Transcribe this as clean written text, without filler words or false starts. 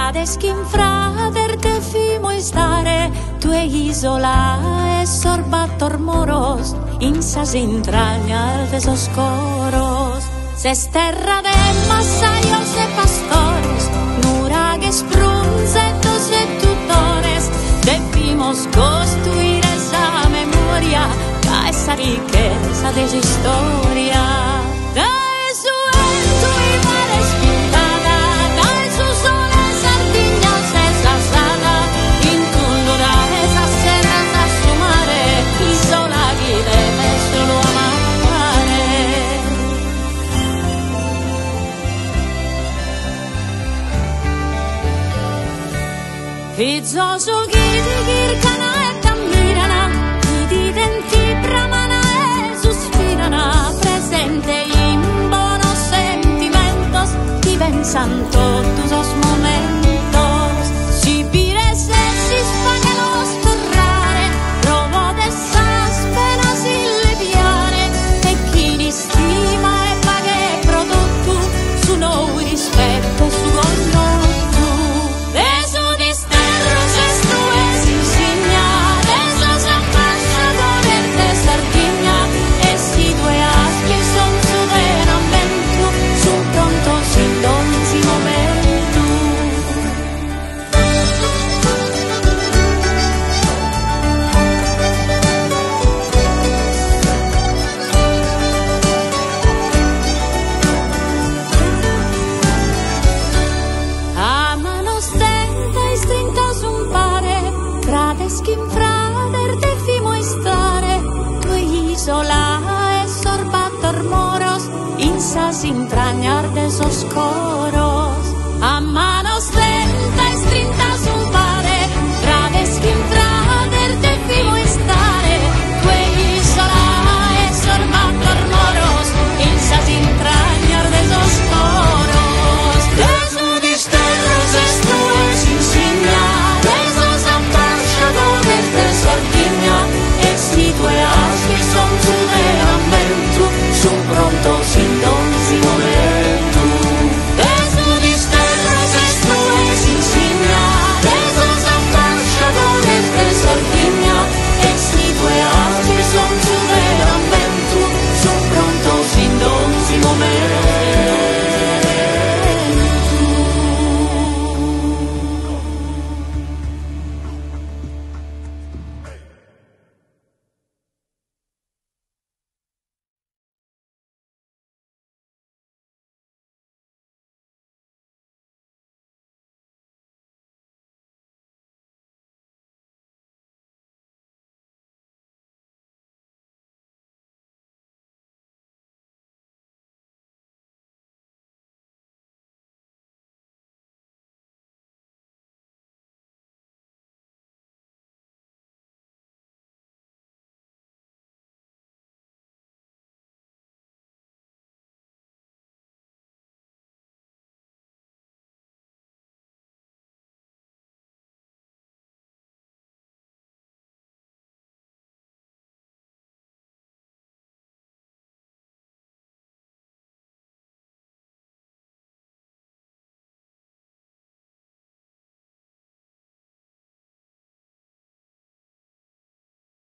Pradeschin frater te fimo stare, tu e isola e sorbattor moros, in sas intrañas de sos coros. Ses terra de masaios e pastores, nuragues brunzetos e tutores, debimos construir esa memoria, a esa riqueza de su historia. Fizzoso kirkana e camminana, i denti bramana e suspirana, presente in buenos sentimientos, viven todos los momentos. Si pires si spaghelos torrare, provo de esas penas liviare, e chi ni stima e pague prodotto, su noi rispetto, su controllo. Pradeschin frater te fimo stare, tu isola e sorbattor moros, in sas intrañas de sos coros.